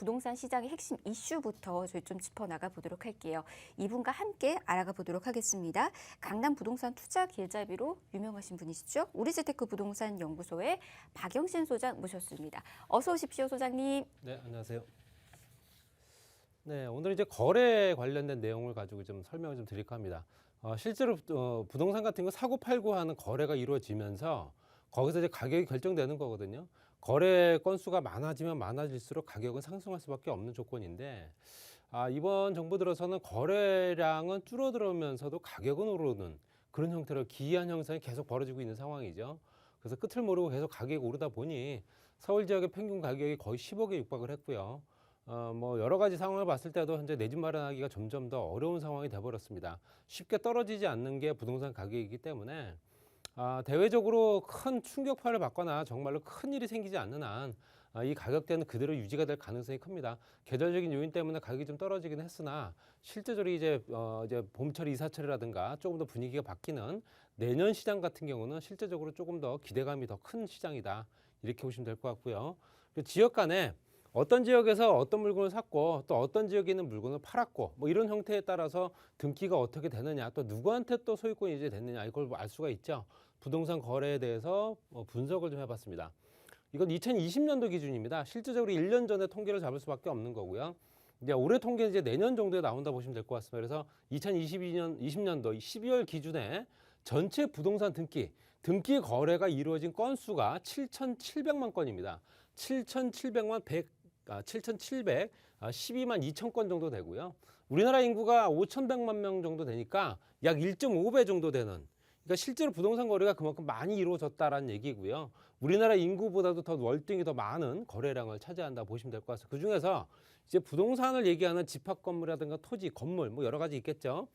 부동산 시장의 핵심 이슈부터 저희 좀 짚어나가 보도록 할게요. 이분과 함께 알아가 보도록 하겠습니다. 강남 부동산 투자 길잡이로 유명하신 분이시죠. 우리재테크 부동산 연구소의 박영신 소장 모셨습니다. 어서 오십시오, 소장님. 네, 안녕하세요. 네, 오늘 이제 거래 관련된 내용을 가지고 좀 설명을 좀 드릴까 합니다. 실제로 부동산 같은 거 사고 팔고 하는 거래가 이루어지면서 거기서 이제 가격이 결정되는 거거든요. 거래 건수가 많아지면 많아질수록 가격은 상승할 수밖에 없는 조건인데, 이번 정부 들어서는 거래량은 줄어들면서도 가격은 오르는 그런 형태로 기이한 현상이 계속 벌어지고 있는 상황이죠. 그래서 끝을 모르고 계속 가격이 오르다 보니 서울 지역의 평균 가격이 거의 10억에 육박을 했고요. 뭐 여러 가지 상황을 봤을 때도 현재 내 집 마련하기가 점점 더 어려운 상황이 돼버렸습니다. 쉽게 떨어지지 않는 게 부동산 가격이기 때문에 대외적으로 큰 충격파를 받거나 정말로 큰 일이 생기지 않는 한 이 가격대는 그대로 유지가 될 가능성이 큽니다. 계절적인 요인 때문에 가격이 좀 떨어지긴 했으나 실제적으로 이제 봄철 이사철이라든가 조금 더 분위기가 바뀌는 내년 시장 같은 경우는 실제적으로 조금 더 기대감이 더 큰 시장이다, 이렇게 보시면 될 것 같고요. 지역 간에 어떤 지역에서 어떤 물건을 샀고 또 어떤 지역에 있는 물건을 팔았고 뭐 이런 형태에 따라서 등기가 어떻게 되느냐, 또 누구한테 또 소유권이 이제 됐느냐, 이걸 알 수가 있죠. 부동산 거래에 대해서 분석을 좀 해봤습니다. 이건 2020년도 기준입니다. 실질적으로 1년 전에 통계를 잡을 수밖에 없는 거고요. 이제 올해 통계는 이제 내년 정도에 나온다 보시면 될 것 같습니다. 그래서 2020년도 12월 기준에 전체 부동산 등기 거래가 이루어진 건수가 7,700만 건입니다. 7,712만 2천 건 정도 되고요. 우리나라 인구가 5,100만 명 정도 되니까 약 1.5배 정도 되는, 그러니까 실제로 부동산 거래가 그만큼 많이 이루어졌다라는 얘기고요. 우리나라 인구보다도 더 월등히 더 많은 거래량을 차지한다 보시면 될 것 같습니다. 그 중에서 이제 부동산을 얘기하는 집합 건물이라든가 토지, 건물 뭐 여러 가지 있겠죠.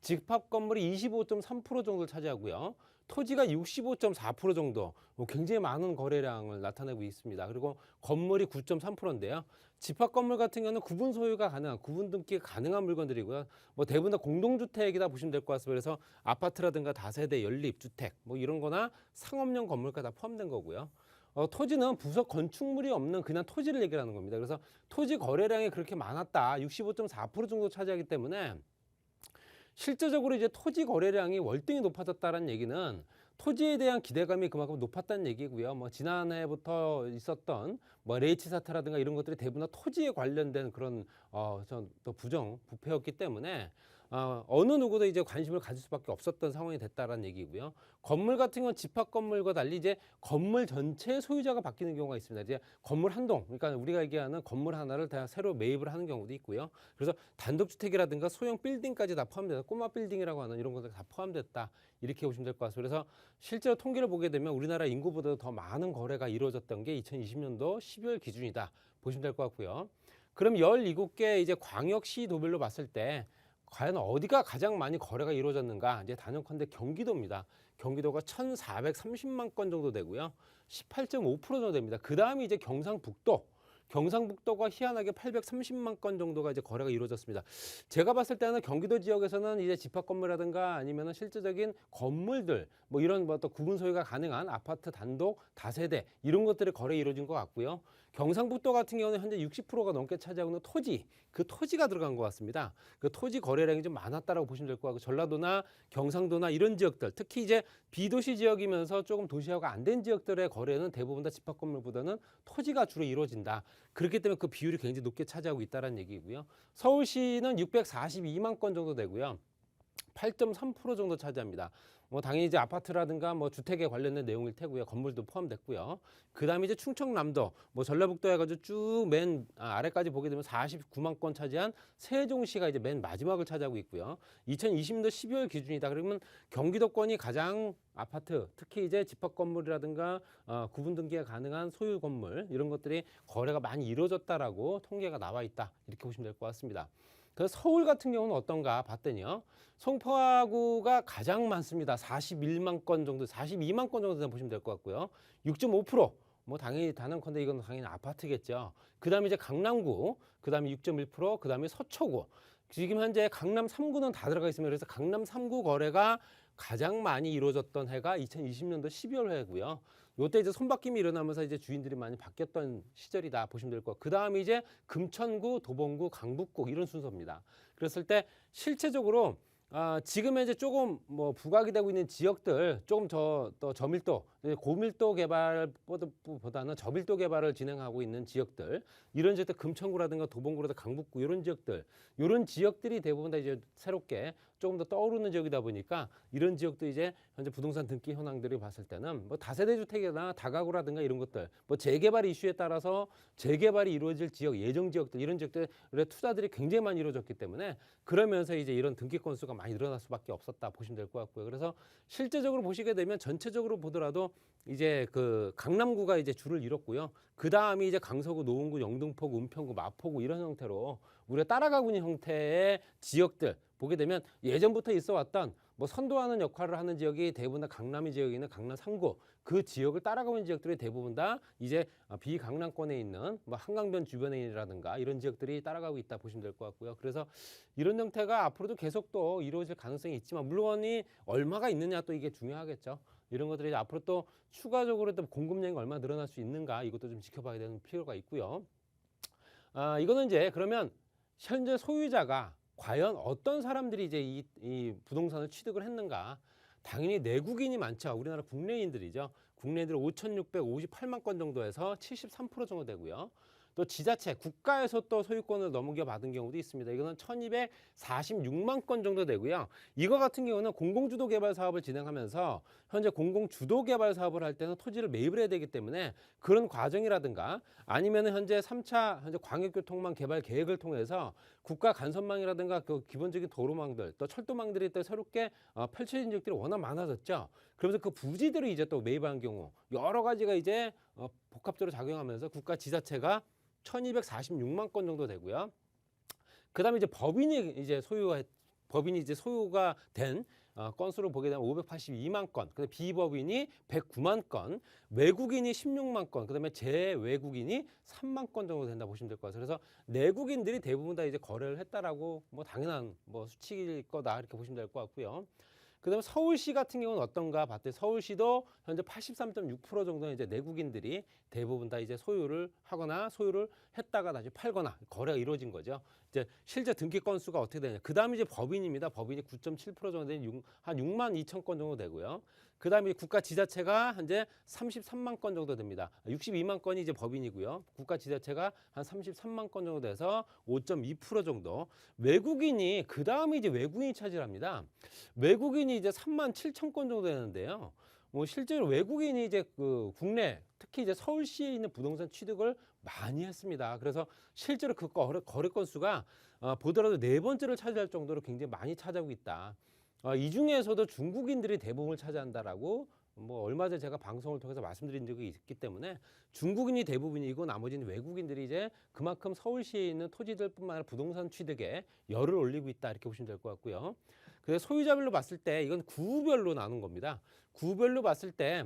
집합 건물이 25.3% 정도를 차지하고요. 토지가 65.4% 정도, 굉장히 많은 거래량을 나타내고 있습니다. 그리고 건물이 9.3%인데요. 집합 건물 같은 경우는 구분 소유가 가능한, 구분 등기가 가능한 물건들이고요. 뭐 대부분 다 공동주택이다 보시면 될 것 같습니다. 그래서 아파트라든가 다세대, 연립주택 뭐 이런 거나 상업용 건물까지 다 포함된 거고요. 토지는 부속 건축물이 없는 그냥 토지를 얘기하는 겁니다. 그래서 토지 거래량이 그렇게 많았다, 65.4% 정도 차지하기 때문에 실제적으로 이제 토지 거래량이 월등히 높아졌다는 얘기는 토지에 대한 기대감이 그만큼 높았다는 얘기고요. 뭐 지난해부터 있었던 뭐 레이치 사태라든가 이런 것들이 대부분 다 토지에 관련된 그런 또 부정부패였기 때문에 어느 누구도 이제 관심을 가질 수밖에 없었던 상황이 됐다라는 얘기고요. 건물 같은 건 집합 건물과 달리 이제 건물 전체의 소유자가 바뀌는 경우가 있습니다. 이제 건물 한 동, 그러니까 우리가 얘기하는 건물 하나를 다 새로 매입을 하는 경우도 있고요. 그래서 단독주택이라든가 소형 빌딩까지 다 포함돼서 꼬마 빌딩이라고 하는 이런 것들 다 포함됐다, 이렇게 보시면 될 것 같습니다. 그래서 실제로 통계를 보게 되면 우리나라 인구보다 더 많은 거래가 이루어졌던 게 2020년도 12월 기준이다 보시면 될 것 같고요. 그럼 17개 이제 광역시 도별로 봤을 때 과연 어디가 가장 많이 거래가 이루어졌는가? 이제 단연컨대 경기도입니다. 경기도가 1,430만 건 정도 되고요. 18.5% 정도 됩니다. 그 다음이 이제 경상북도가 희한하게 830만 건 정도가 이제 거래가 이루어졌습니다. 제가 봤을 때는 경기도 지역에서는 이제 집합 건물이라든가 아니면은 실제적인 건물들 뭐 이런 뭐 또 구분 소유가 가능한 아파트 단독 다세대 이런 것들이 거래 이루어진 것 같고요. 경상북도 같은 경우는 현재 60%가 넘게 차지하고 있는 토지, 그 토지가 들어간 것 같습니다. 그 토지 거래량이 좀 많았다라고 보시면 될 것 같고, 전라도나 경상도나 이런 지역들, 특히 이제 비도시 지역이면서 조금 도시화가 안 된 지역들의 거래는 대부분 다 집합 건물보다는 토지가 주로 이루어진다. 그렇기 때문에 그 비율이 굉장히 높게 차지하고 있다는 얘기고요. 서울시는 642만 건 정도 되고요. 8.3% 정도 차지합니다. 뭐 당연히 이제 아파트라든가 뭐 주택에 관련된 내용일 테고요. 건물도 포함됐고요. 그다음에 이제 충청남도, 뭐 전라북도 해가지고 쭉 맨 아래까지 보게 되면 49만 건 차지한 세종시가 이제 맨 마지막을 차지하고 있고요. 2020년도 12월 기준이다. 그러면 경기도권이 가장 아파트, 특히 이제 집합 건물이라든가 구분 등기가 가능한 소유 건물 이런 것들이 거래가 많이 이루어졌다라고 통계가 나와 있다, 이렇게 보시면 될 것 같습니다. 그래서 서울 같은 경우는 어떤가 봤더니요. 송파구가 가장 많습니다. 41만 건 정도, 42만 건 정도 보시면 될 것 같고요. 6.5%. 뭐 당연히 단언컨대 이건 당연히 아파트겠죠. 그다음에 이제 강남구, 그다음에 6.1%, 그다음에 서초구. 지금 현재 강남 3구는 다 들어가 있습니다. 그래서 강남 3구 거래가 가장 많이 이루어졌던 해가 2020년도 12월 해고요. 요때 이제 손바뀜이 일어나면서 이제 주인들이 많이 바뀌었던 시절이다 보시면 될 것 같고, 그 다음에 이제 금천구, 도봉구, 강북구 이런 순서입니다. 그랬을 때 실체적으로 지금은 이제 조금 뭐 부각이 되고 있는 지역들, 조금 또 저밀도, 고밀도 개발보다는 저밀도 개발을 진행하고 있는 지역들, 이런 지역들 금천구라든가 도봉구라든가 강북구 이런 지역들이 대부분 다 이제 새롭게 조금 더 떠오르는 지역이다 보니까 이런 지역도 이제 현재 부동산 등기 현황들이 봤을 때는 뭐 다세대 주택이나 다가구라든가 이런 것들, 뭐 재개발 이슈에 따라서 재개발이 이루어질 지역, 예정 지역들, 이런 지역들의 투자들이 굉장히 많이 이루어졌기 때문에, 그러면서 이제 이런 등기 건수가 많이 늘어날 수밖에 없었다 보시면 될 것 같고요. 그래서 실제적으로 보시게 되면 전체적으로 보더라도 이제 그 강남구가 이제 줄을 이뤘고요. 그 다음이 이제 강서구, 노원구, 영등포구, 은평구, 마포구 이런 형태로 우리가 따라가고 있는 형태의 지역들 보게 되면, 예전부터 있어 왔던 뭐 선도하는 역할을 하는 지역이 대부분 다 강남의 지역에 있는 강남 3구, 그 지역을 따라가고 있는 지역들이 대부분 다 이제 비강남권에 있는 뭐 한강변 주변이라든가 이런 지역들이 따라가고 있다 보시면 될 것 같고요. 그래서 이런 형태가 앞으로도 계속 또 이루어질 가능성이 있지만, 물론이 얼마가 있느냐 또 이게 중요하겠죠. 이런 것들이 앞으로 또 추가적으로 또 공급량이 얼마나 늘어날 수 있는가, 이것도 좀 지켜봐야 되는 필요가 있고요. 이거는 이제 그러면 현재 소유자가 과연 어떤 사람들이 이제 이 부동산을 취득을 했는가? 당연히 내국인이 많죠. 우리나라 국내인들이죠. 국내인들 5,658만 건 정도에서 73% 정도 되고요. 또 지자체, 국가에서 또 소유권을 넘겨받은 경우도 있습니다. 이거는 1,246만 건 정도 되고요. 이거 같은 경우는 공공주도 개발 사업을 진행하면서 현재 공공주도 개발 사업을 할 때는 토지를 매입을 해야 되기 때문에, 그런 과정이라든가 아니면 현재 3차 현재 광역교통망 개발 계획을 통해서 국가 간선망이라든가 그 기본적인 도로망들, 또 철도망들이 또 새롭게 펼쳐진 지역들이 워낙 많아졌죠. 그러면서 그 부지들을 이제 또 매입한 경우 여러 가지가 이제 복합적으로 작용하면서 국가 지자체가 1,246만 건 정도 되고요. 그다음에 이제 법인이 이제 소유가 된 건수를 보게 되면 582만 건, 그다음에 비법인이 109만 건, 외국인이 16만 건, 그다음에 재외국인이 3만 건 정도 된다 보시면 될 것 같아요. 그래서 내국인들이 대부분 다 이제 거래를 했다라고 뭐 당연한 뭐 수치일 거다 이렇게 보시면 될 것 같고요. 그다음에 서울시 같은 경우는 어떤가 봤더니, 서울시도 현재 83.6% 정도는 이제 내국인들이 대부분 다 이제 소유를 하거나 소유를 했다가 다시 팔거나 거래가 이루어진 거죠. 이제 실제 등기 건수가 어떻게 되냐. 그다음에 이제 법인입니다. 법인이 9.7% 정도 되는 한 6만 2천 건 정도 되고요. 그다음에 국가 지자체가 현재 33만 건 정도 됩니다. 62만 건이 이제 법인이고요. 국가 지자체가 한 33만 건 정도 돼서 5.2% 정도. 외국인이 그다음에 이제 외국인이 차지합니다. 외국인이 이제 3만 7천 건 정도 되는데요. 뭐 실제로 외국인이 이제 그 국내, 특히 이제 서울시에 있는 부동산 취득을 많이 했습니다. 그래서 실제로 그 거래 건수가 보더라도 네 번째를 차지할 정도로 굉장히 많이 차지하고 있다. 이 중에서도 중국인들이 대부분을 차지한다라고 뭐 얼마 전에 제가 방송을 통해서 말씀드린 적이 있기 때문에, 중국인이 대부분이고 나머지는 외국인들이 이제 그만큼 서울시에 있는 토지들뿐만 아니라 부동산 취득에 열을 올리고 있다 이렇게 보시면 될 것 같고요. 그래서 소유자별로 봤을 때 이건 구별로 나눈 겁니다. 구별로 봤을 때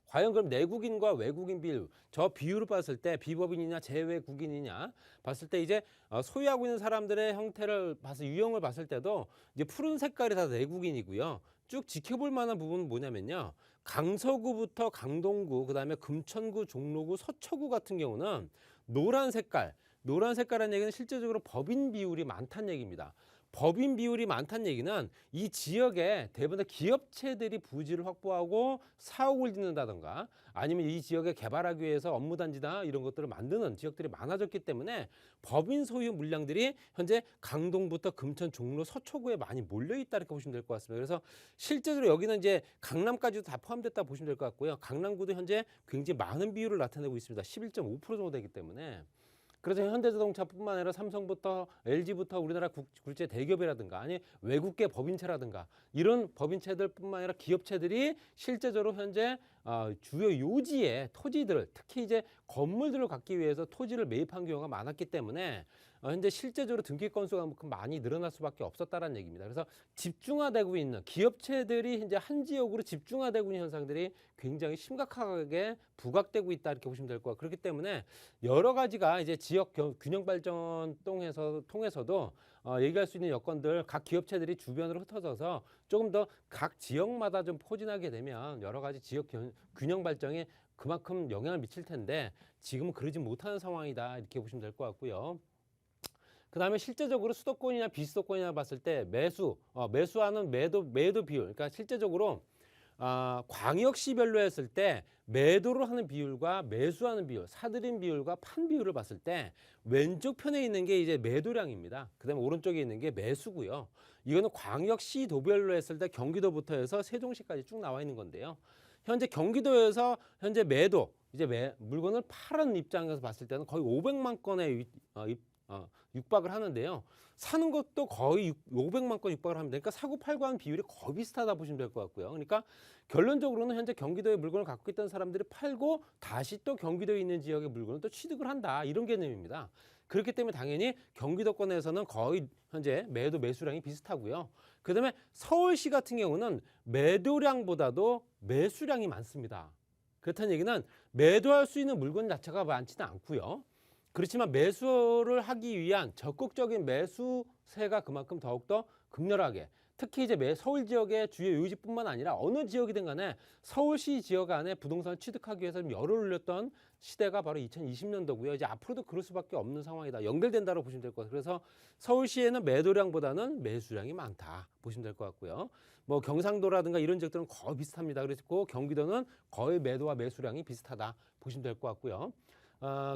과연 그럼 내국인과 외국인 비율, 저 비율을 봤을 때 비법인이냐 재외국인이냐 봤을 때 이제 소유하고 있는 사람들의 형태를 봐서 유형을 봤을 때도 이제 푸른 색깔이 다 내국인이고요. 쭉 지켜볼 만한 부분은 뭐냐면요. 강서구부터 강동구, 그다음에 금천구, 종로구, 서초구 같은 경우는 노란 색깔이라는 얘기는 실제적으로 법인 비율이 많다는 얘기입니다. 법인 비율이 많다는 얘기는 이 지역에 대부분 다 기업체들이 부지를 확보하고 사옥을 짓는다던가 아니면 이 지역에 개발하기 위해서 업무단지나 이런 것들을 만드는 지역들이 많아졌기 때문에 법인 소유 물량들이 현재 강동부터 금천, 종로, 서초구에 많이 몰려있다 이렇게 보시면 될 것 같습니다. 그래서 실제로 여기는 이제 강남까지도 다 포함됐다 보시면 될 것 같고요. 강남구도 현재 굉장히 많은 비율을 나타내고 있습니다. 11.5% 정도 되기 때문에. 그래서 현대자동차뿐만 아니라 삼성부터 LG부터 우리나라 국제 대기업이라든가 아니 외국계 법인체라든가 이런 법인체들뿐만 아니라 기업체들이 실제적으로 현재 주요 요지의 토지들을, 특히 이제 건물들을 갖기 위해서 토지를 매입한 경우가 많았기 때문에 현재 실제적으로 등기 건수가 많이 늘어날 수밖에 없었다는 얘기입니다. 그래서 집중화되고 있는 기업체들이 현재 한 지역으로 집중화되고 있는 현상들이 굉장히 심각하게 부각되고 있다 이렇게 보시면 될 것 같고, 그렇기 때문에 여러 가지가 이제 지역 균형 발전 통해서도 얘기할 수 있는 여건들 각 기업체들이 주변으로 흩어져서 조금 더 각 지역마다 좀 포진하게 되면 여러 가지 지역 균형 발전에 그만큼 영향을 미칠 텐데 지금은 그러지 못하는 상황이다 이렇게 보시면 될 것 같고요. 그 다음에 실제적으로 수도권이나 비수도권이나 봤을 때 매수하는 매도 비율, 그러니까 실제적으로 광역시별로 했을 때 매도를 하는 비율과 매수하는 비율, 사들인 비율과 판 비율을 봤을 때 왼쪽 편에 있는 게 이제 매도량입니다. 그 다음에 오른쪽에 있는 게 매수고요. 이거는 광역시 도별로 했을 때 경기도부터 해서 세종시까지 쭉 나와 있는 건데요. 현재 경기도에서 현재 매도, 이제 물건을 파는 입장에서 봤을 때는 거의 500만 건에 육박을 하는데요. 사는 것도 거의 500만 건 육박을 합니다. 그러니까 사고 팔고 하는 비율이 거의 비슷하다 보시면 될 것 같고요. 그러니까 결론적으로는 현재 경기도에 물건을 갖고 있던 사람들이 팔고 다시 또 경기도에 있는 지역의 물건을 또 취득을 한다. 이런 개념입니다. 그렇기 때문에 당연히 경기도권에서는 거의 현재 매도 매수량이 비슷하고요. 그다음에 서울시 같은 경우는 매도량보다도 매수량이 많습니다. 그렇다는 얘기는 매도할 수 있는 물건 자체가 많지는 않고요. 그렇지만 매수를 하기 위한 적극적인 매수세가 그만큼 더욱더 극렬하게, 특히 이제 서울 지역의 주요 요지뿐만 아니라 어느 지역이든 간에 서울시 지역 안에 부동산을 취득하기 위해서 좀 열을 올렸던 시대가 바로 2020년도고요. 이제 앞으로도 그럴 수밖에 없는 상황이다. 연결된다고 보시면 될 것 같아요. 그래서 서울시에는 매도량보다는 매수량이 많다 보시면 될 것 같고요. 뭐 경상도라든가 이런 지역들은 거의 비슷합니다. 그리고 경기도는 거의 매도와 매수량이 비슷하다 보시면 될 것 같고요.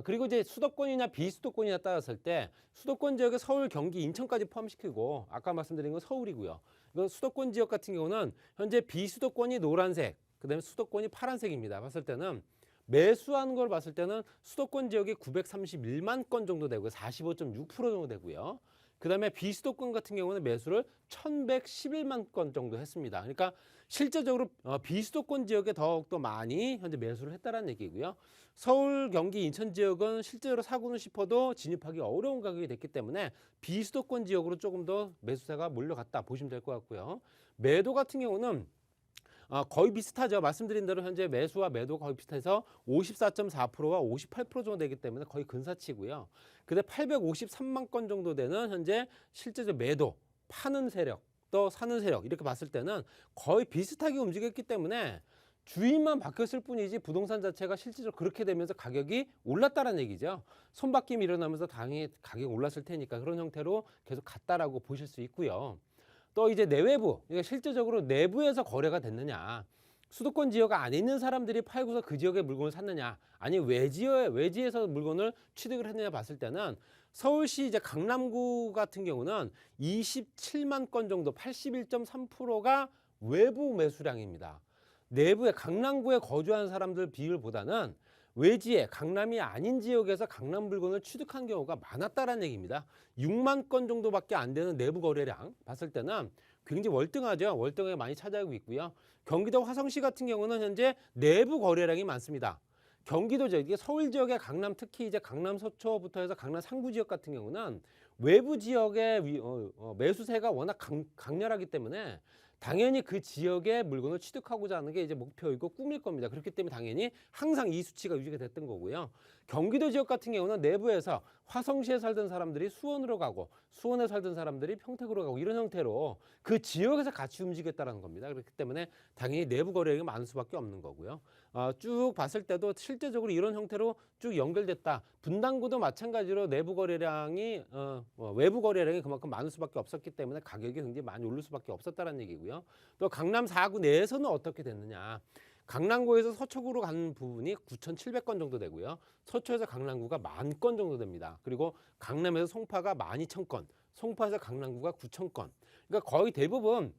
그리고 이제 수도권이나 비수도권이나 따졌을 때 수도권 지역에 서울, 경기, 인천까지 포함시키고 아까 말씀드린 건 서울이고요. 이건 수도권 지역 같은 경우는 현재 비수도권이 노란색, 그다음에 수도권이 파란색입니다. 봤을 때는 매수한 걸 봤을 때는 수도권 지역이 931만 건 정도 되고요. 45.6% 정도 되고요. 그다음에 비수도권 같은 경우는 매수를 1111만 건 정도 했습니다. 그러니까 실제적으로 비수도권 지역에 더욱더 많이 현재 매수를 했다는 얘기고요. 서울, 경기, 인천 지역은 실제로 사고는 싶어도 진입하기 어려운 가격이 됐기 때문에 비수도권 지역으로 조금 더 매수세가 몰려갔다 보시면 될 것 같고요. 매도 같은 경우는 거의 비슷하죠. 말씀드린 대로 현재 매수와 매도가 거의 비슷해서 54.4%와 58% 정도 되기 때문에 거의 근사치고요. 근데 853만 건 정도 되는 현재 실제적 매도, 파는 세력, 또 사는 세력 이렇게 봤을 때는 거의 비슷하게 움직였기 때문에 주인만 바뀌었을 뿐이지 부동산 자체가 실질적으로 그렇게 되면서 가격이 올랐다는 얘기죠. 손바뀜이 일어나면서 당연히 가격이 올랐을 테니까 그런 형태로 계속 갔다라고 보실 수 있고요. 또 이제 내외부, 그러니까 실제적으로 내부에서 거래가 됐느냐, 수도권 지역 안에 있는 사람들이 팔고서 그 지역의 물건을 샀느냐, 아니 외지에서 물건을 취득을 했느냐 봤을 때는 서울시 이제 강남구 같은 경우는 27만 건 정도, 81.3%가 외부 매수량입니다. 내부에 강남구에 거주하는 사람들 비율보다는 외지에 강남이 아닌 지역에서 강남 물건을 취득한 경우가 많았다는 얘기입니다. 6만 건 정도밖에 안 되는 내부 거래량 봤을 때는 굉장히 월등하죠. 월등하게 많이 차지하고 있고요. 경기도 화성시 같은 경우는 현재 내부 거래량이 많습니다. 경기도 지역, 이게 서울 지역의 강남, 특히 이제 강남 서초부터 해서 강남 상부 지역 같은 경우는 외부 지역의 매수세가 워낙 강렬하기 때문에 당연히 그 지역의 물건을 취득하고자 하는 게 이제 목표이고 꿈일 겁니다. 그렇기 때문에 당연히 항상 이 수치가 유지가 됐던 거고요. 경기도 지역 같은 경우는 내부에서 화성시에 살던 사람들이 수원으로 가고 수원에 살던 사람들이 평택으로 가고 이런 형태로 그 지역에서 같이 움직였다는 겁니다. 그렇기 때문에 당연히 내부 거래량이 많을 수밖에 없는 거고요. 쭉 봤을 때도 실제적으로 이런 형태로 쭉 연결됐다. 분당구도 마찬가지로 내부 거래량이 외부 거래량이 그만큼 많을 수밖에 없었기 때문에 가격이 굉장히 많이 오를 수밖에 없었다는 얘기고요. 또 강남 4구 내에서는 어떻게 됐느냐. 강남구에서 서초구로 가는 부분이 9,700건 정도 되고요. 서초에서 강남구가 10,000건 정도 됩니다. 그리고 강남에서 송파가 12,000건, 송파에서 강남구가 9,000건. 그러니까 거의 대부분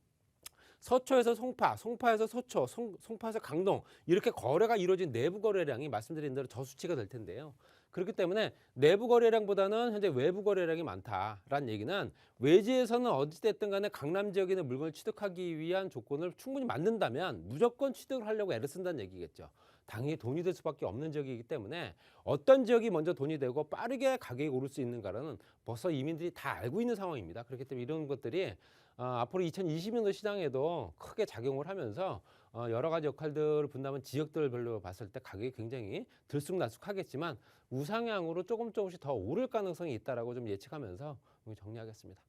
서초에서 송파, 송파에서 서초, 송파에서 강동 이렇게 거래가 이루어진 내부 거래량이 말씀드린 대로 저수치가 될 텐데요. 그렇기 때문에 내부 거래량보다는 현재 외부 거래량이 많다라는 얘기는 외지에서는 어찌됐든 간에 강남 지역에 있는 물건을 취득하기 위한 조건을 충분히 만든다면 무조건 취득을 하려고 애를 쓴다는 얘기겠죠. 당연히 돈이 될 수밖에 없는 지역이기 때문에 어떤 지역이 먼저 돈이 되고 빠르게 가격이 오를 수 있는가는 벌써 이민들이 다 알고 있는 상황입니다. 그렇기 때문에 이런 것들이 앞으로 2020년도 시장에도 크게 작용을 하면서 여러 가지 역할들을 분담한 지역들별로 봤을 때 가격이 굉장히 들쑥날쑥하겠지만 우상향으로 조금씩 더 오를 가능성이 있다라고 좀 예측하면서 정리하겠습니다.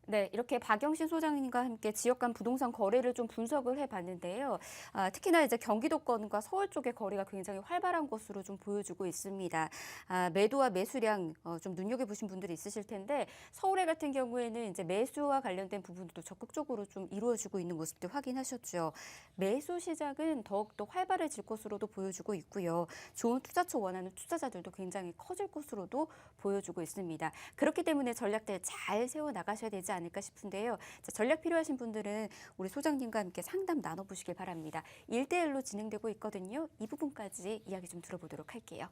네, 이렇게 박영신 소장님과 함께 지역 간 부동산 거래를 좀 분석을 해봤는데요. 특히나 이제 경기도권과 서울 쪽의 거래가 굉장히 활발한 것으로 좀 보여주고 있습니다. 매도와 매수량 좀 눈여겨보신 분들이 있으실 텐데 서울에 같은 경우에는 이제 매수와 관련된 부분도 적극적으로 좀 이루어지고 있는 모습들 확인하셨죠. 매수 시장은 더욱더 활발해질 것으로도 보여주고 있고요. 좋은 투자처 원하는 투자자들도 굉장히 커질 것으로도 보여주고 있습니다. 그렇기 때문에 전략들 잘 세워 나가셔야 되지 않을까 싶은데요. 자, 전략 필요하신 분들은 우리 소장님과 함께 상담 나눠보시길 바랍니다. 1대1로 진행되고 있거든요. 이 부분까지 이야기 좀 들어보도록 할게요.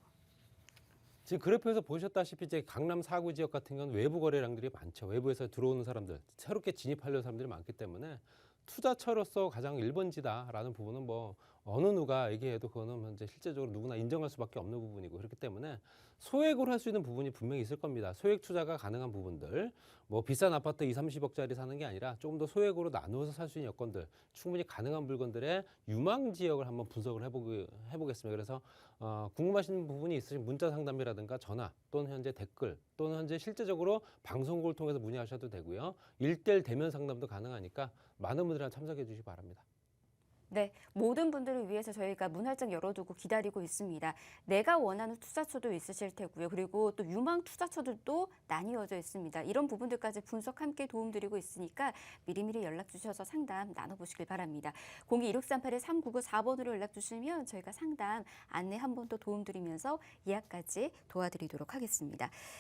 지금 그래프에서 보셨다시피 이제 강남 4구 지역 같은 경우는 외부 거래량들이 많죠. 외부에서 들어오는 사람들, 새롭게 진입하려는 사람들이 많기 때문에 투자처로서 가장 1번지다라는 부분은 뭐 어느 누가 얘기해도 그거는 이제 실제적으로 누구나 인정할 수밖에 없는 부분이고 그렇기 때문에 소액으로 할 수 있는 부분이 분명히 있을 겁니다. 소액 투자가 가능한 부분들, 뭐 비싼 아파트 2, 30억짜리 사는 게 아니라 조금 더 소액으로 나누어서 살 수 있는 여건들, 충분히 가능한 물건들의 유망 지역을 한번 분석을 해보겠습니다. 그래서 궁금하신 부분이 있으신 문자 상담이라든가 전화 또는 현재 댓글 또는 현재 실제적으로 방송국을 통해서 문의하셔도 되고요. 1대1 대면 상담도 가능하니까 많은 분들이 참석해 주시기 바랍니다. 네, 모든 분들을 위해서 저희가 문 활짝 열어두고 기다리고 있습니다. 내가 원하는 투자처도 있으실 테고요. 그리고 또 유망 투자처들도 나뉘어져 있습니다. 이런 부분들까지 분석 함께 도움드리고 있으니까 미리미리 연락 주셔서 상담 나눠보시길 바랍니다. 02-1638-3994번으로 연락 주시면 저희가 상담 안내 한 번 더 도움드리면서 예약까지 도와드리도록 하겠습니다.